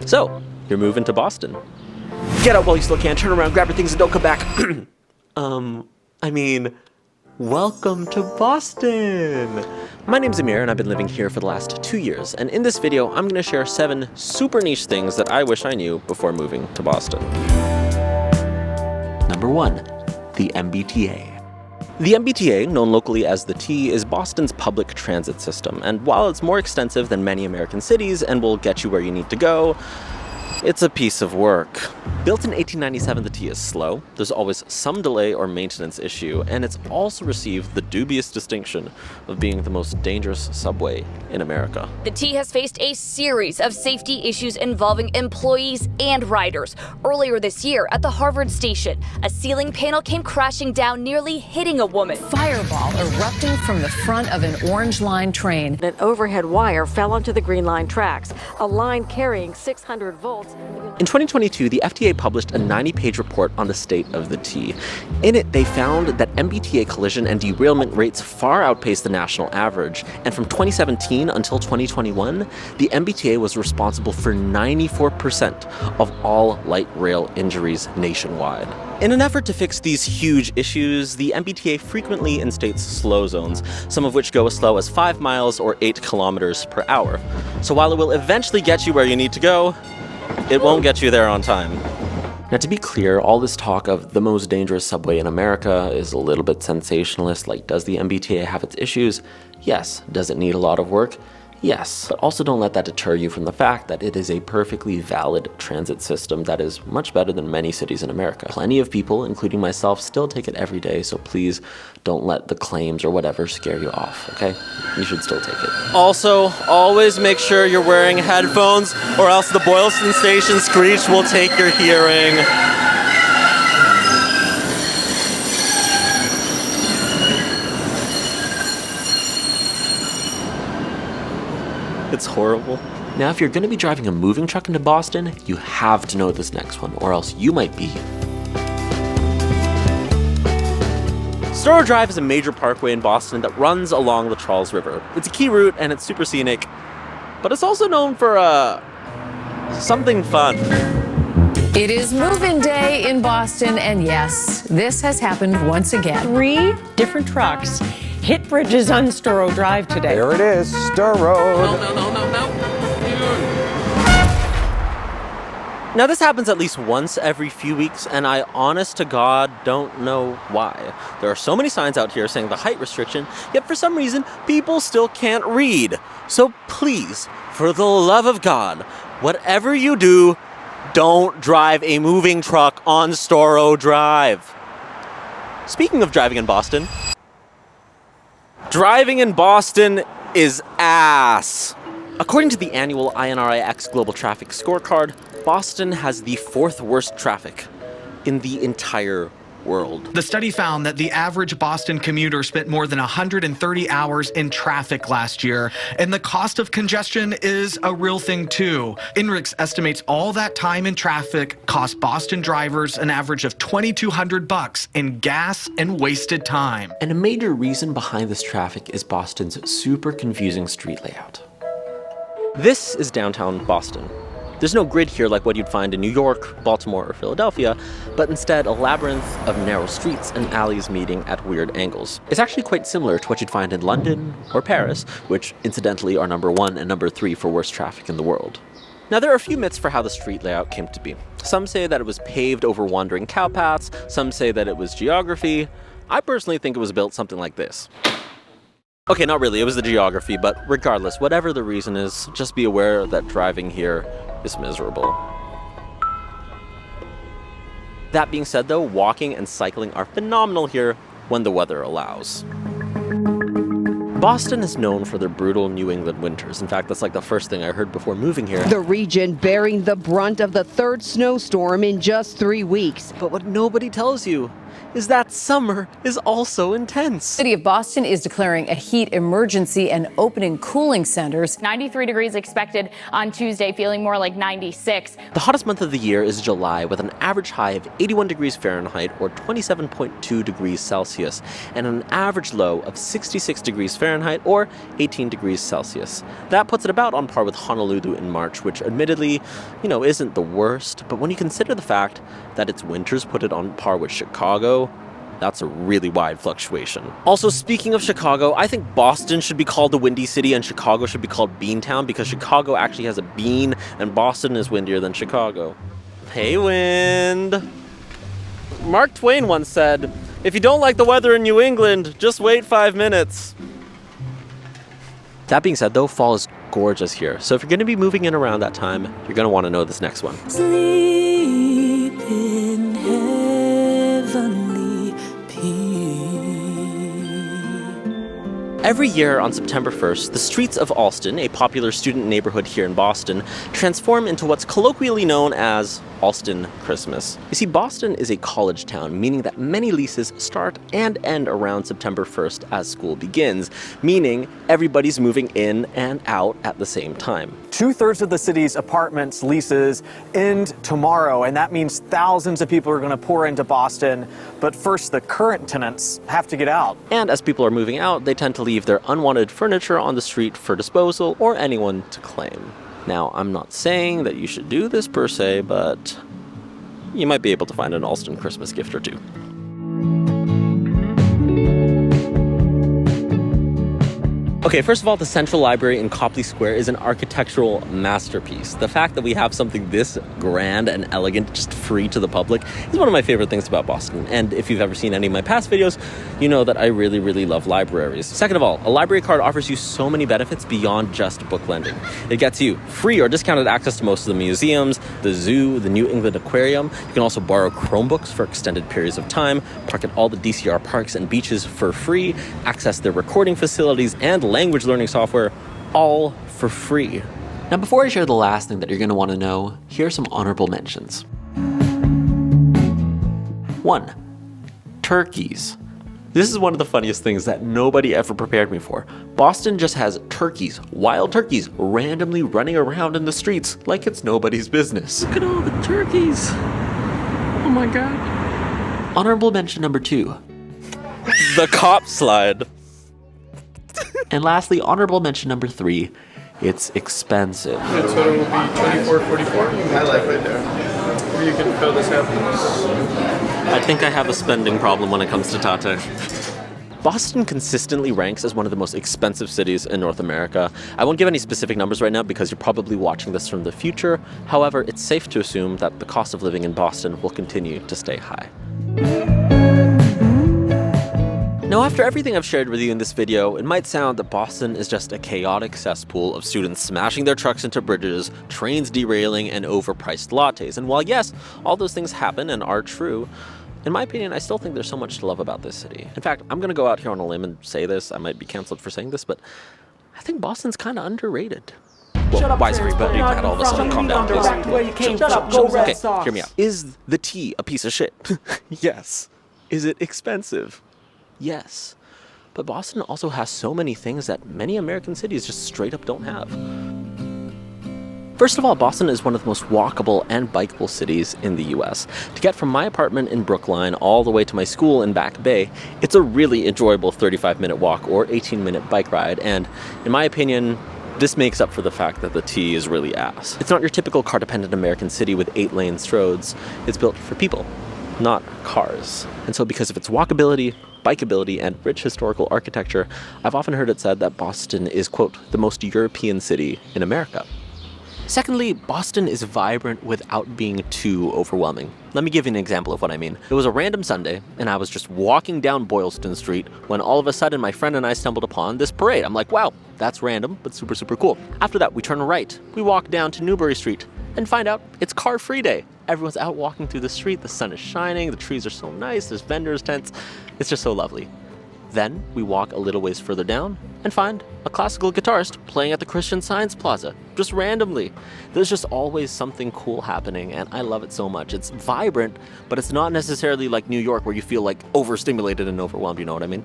So, you're moving to Boston. Get out while you still can, turn around, grab your things, and don't come back. Welcome to Boston! My name's Amir, and I've been living here for the last 2 years, and in this video, I'm going to share 7 super niche things that I wish I knew before moving to Boston. Number 1. The MBTA. The MBTA, known locally as the T, is Boston's public transit system, and while it's more extensive than many American cities and will get you where you need to go, it's a piece of work. Built in 1897, the T is slow, there's always some delay or maintenance issue, and it's also received the dubious distinction of being the most dangerous subway in America. The T has faced a series of safety issues involving employees and riders. Earlier this year, at the Harvard station, a ceiling panel came crashing down, nearly hitting a woman. Fireball erupting from the front of an Orange Line train. An overhead wire fell onto the Green Line tracks, a line carrying 600 volts. In 2022, the FTA published a 90-page report on the state of the T. In it, they found that MBTA collision and derailment rates far outpaced the national average, and from 2017 until 2021, the MBTA was responsible for 94% of all light rail injuries nationwide. In an effort to fix these huge issues, the MBTA frequently instates slow zones, some of which go as slow as 5 miles or 8 kilometers per hour. So while it will eventually get you where you need to go, it won't get you there on time. Now, to be clear, all this talk of the most dangerous subway in America is a little bit sensationalist. Like, does the MBTA have its issues? Yes. Does it need a lot of work? Yes. But also don't let that deter you from the fact that it is a perfectly valid transit system that is much better than many cities in America. Plenty of people, including myself, still take it every day, so please don't let the claims or whatever scare you off, okay? You should still take it. Also, always make sure you're wearing headphones, or else the Boylston Station screech will take your hearing. It's horrible. Now, if you're going to be driving a moving truck into Boston, you have to know this next one, or else you might be. Storrow Drive is a major parkway in Boston that runs along the Charles River. It's a key route and it's super scenic, but it's also known for something fun. It is move-in day in Boston, and yes, this has happened once again. 3 different trucks hit bridges on Storrow Drive today. There it is, Storrow. No. Now, this happens at least once every few weeks, and I, honest to God, don't know why. There are so many signs out here saying the height restriction, yet for some reason, people still can't read. So please, for the love of God, whatever you do, don't drive a moving truck on Storrow Drive. Speaking of driving in Boston, driving in Boston is ass. According to the annual INRIX Global Traffic Scorecard, Boston has the 4th worst traffic in the entire world. The study found that the average Boston commuter spent more than 130 hours in traffic last year, and the cost of congestion is a real thing too. INRIX estimates all that time in traffic cost Boston drivers an average of $2,200 in gas and wasted time. And a major reason behind this traffic is Boston's super confusing street layout. This is downtown Boston. There's no grid here like what you'd find in New York, Baltimore, or Philadelphia, but instead a labyrinth of narrow streets and alleys meeting at weird angles. It's actually quite similar to what you'd find in London or Paris, which incidentally are number 1 and number 3 for worst traffic in the world. Now, there are a few myths for how the street layout came to be. Some say that it was paved over wandering cowpaths, some say that it was geography. I personally think it was built something like this. Okay, not really, it was the geography, but regardless, whatever the reason is, just be aware that driving here is miserable. That being said though, walking and cycling are phenomenal here when the weather allows. Boston is known for their brutal New England winters. In fact, that's like the first thing I heard before moving here. The region bearing the brunt of the 3rd snowstorm in just 3 weeks. But what nobody tells you is that summer is also intense. City of Boston is declaring a heat emergency and opening cooling centers. 93 degrees expected on Tuesday, feeling more like 96. The hottest month of the year is July, with an average high of 81 degrees Fahrenheit or 27.2 degrees Celsius, and an average low of 66 degrees Fahrenheit or 18 degrees Celsius. That puts it about on par with Honolulu in March, which admittedly, isn't the worst, but when you consider the fact that its winters put it on par with Chicago, that's a really wide fluctuation. Also, speaking of Chicago, I think Boston should be called the Windy City and Chicago should be called Beantown, because Chicago actually has a bean and Boston is windier than Chicago. Hey, wind. Mark Twain once said, "If you don't like the weather in New England, just wait 5 minutes." That being said, though, fall is gorgeous here. So if you're going to be moving in around that time, you're going to want to know this next one. Sleep in heavenly peace. Every year on September 1st, the streets of Allston, a popular student neighborhood here in Boston, transform into what's colloquially known as Allston Christmas. You see, Boston is a college town, meaning that many leases start and end around September 1st as school begins, meaning everybody's moving in and out at the same time. 2/3 of the city's apartments leases end tomorrow, and that means thousands of people are going to pour into Boston. But first, the current tenants have to get out. And as people are moving out, they tend to leave their unwanted furniture on the street for disposal or anyone to claim. Now, I'm not saying that you should do this per se, but you might be able to find an Allston Christmas gift or two. Okay, first of all, the Central Library in Copley Square is an architectural masterpiece. The fact that we have something this grand and elegant just free to the public is one of my favorite things about Boston. And if you've ever seen any of my past videos, you know that I really, really love libraries. Second of all, a library card offers you so many benefits beyond just book lending. It gets you free or discounted access to most of the museums, the zoo, the New England Aquarium. You can also borrow Chromebooks for extended periods of time, park at all the DCR parks and beaches for free, access their recording facilities and language learning software, all for free. Now, before I share the last thing that you're going to want to know, here are some honorable mentions. 1. Turkeys. This is one of the funniest things that nobody ever prepared me for. Boston just has turkeys, wild turkeys, randomly running around in the streets like it's nobody's business. Look at all the turkeys. Oh my God. Honorable mention number 2. The cop slide. And lastly, honorable mention number 3, it's expensive. The total will be $24.44. I like right there. Or you can fill this up. I think I have a spending problem when it comes to Tate. Boston consistently ranks as one of the most expensive cities in North America. I won't give any specific numbers right now because you're probably watching this from the future. However, it's safe to assume that the cost of living in Boston will continue to stay high. Now, after everything I've shared with you in this video, it might sound that Boston is just a chaotic cesspool of students smashing their trucks into bridges, trains derailing, and overpriced lattes. And while yes, all those things happen and are true, in my opinion, I still think there's so much to love about this city. In fact, I'm going to go out here on a limb and say this. I might be canceled for saying this, but I think Boston's kind of underrated. Well, wise free, but you had all of a sudden calm down, please. Shut up. Okay, hear me out. Is the tea a piece of shit? Yes. Is it expensive? Yes, but Boston also has so many things that many American cities just straight up don't have. First of all, Boston is one of the most walkable and bikeable cities in the US. To get from my apartment in Brookline all the way to my school in Back Bay, it's a really enjoyable 35-minute walk or 18-minute bike ride, and in my opinion, this makes up for the fact that the T is really ass. It's not your typical car-dependent American city with 8-lane roads. It's built for people, not cars. And so because of its walkability, bikeability, and rich historical architecture, I've often heard it said that Boston is, quote, the most European city in America. Secondly, Boston is vibrant without being too overwhelming. Let me give you an example of what I mean. It was a random Sunday, and I was just walking down Boylston Street when all of a sudden my friend and I stumbled upon this parade. I'm like, wow, that's random, but super, super cool. After that, we turn right. We walk down to Newbury Street and find out it's car-free day. Everyone's out walking through the street, the sun is shining, the trees are so nice, there's vendors' tents. It's just so lovely. Then we walk a little ways further down and find a classical guitarist playing at the Christian Science Plaza. just randomly. There's just always something cool happening, and I love it so much. It's vibrant, but it's not necessarily like New York where you feel like overstimulated and overwhelmed, you know what I mean?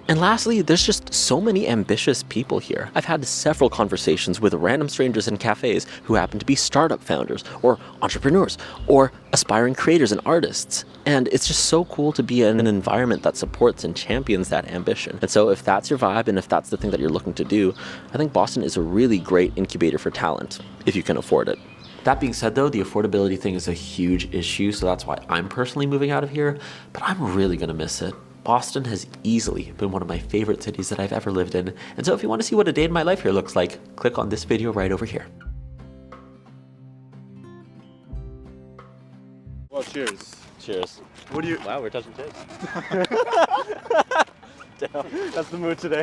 And lastly, there's just so many ambitious people here. I've had several conversations with random strangers in cafes who happen to be startup founders, or entrepreneurs, or aspiring creators and artists. And it's just so cool to be in an environment that supports and champions that ambition. And so if that's your vibe and if that's the thing that you're looking to do, I think Boston is a really great incubator for talent, if you can afford it. That being said though, the affordability thing is a huge issue, so that's why I'm personally moving out of here, but I'm really gonna miss it. Boston has easily been one of my favorite cities that I've ever lived in, and so if you want to see what a day in my life here looks like, click on this video right over here. Well, cheers. Cheers. What do you... Wow, we're touching tips. Damn, that's the mood today.